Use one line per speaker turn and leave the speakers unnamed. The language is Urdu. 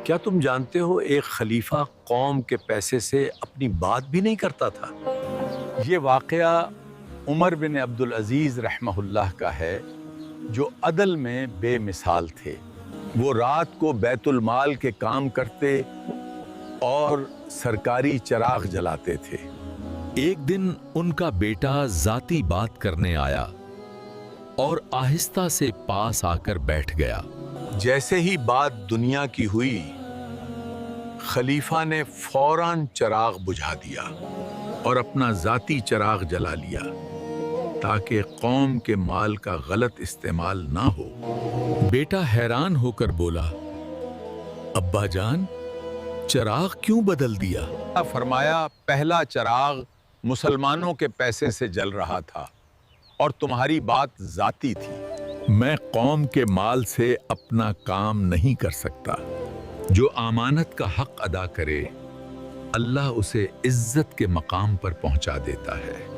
کیا تم جانتے ہو ایک خلیفہ قوم کے پیسے سے اپنی بات بھی نہیں کرتا تھا؟
یہ واقعہ عمر بن عبدالعزیز رحمہ اللہ کا ہے، جو عدل میں بے مثال تھے۔ وہ رات کو بیت المال کے کام کرتے اور سرکاری چراغ جلاتے تھے۔
ایک دن ان کا بیٹا ذاتی بات کرنے آیا اور آہستہ سے پاس آ کر بیٹھ گیا۔
جیسے ہی بات دنیا کی ہوئی، خلیفہ نے فوراً چراغ بجھا دیا اور اپنا ذاتی چراغ جلا لیا تاکہ قوم کے مال کا غلط استعمال نہ ہو۔
بیٹا حیران ہو کر بولا، ابا جان، چراغ کیوں بدل دیا؟
فرمایا، پہلا چراغ مسلمانوں کے پیسے سے جل رہا تھا اور تمہاری بات ذاتی تھی۔
میں قوم کے مال سے اپنا کام نہیں کر سکتا۔ جو امانت کا حق ادا کرے، اللہ اسے عزت کے مقام پر پہنچا دیتا ہے۔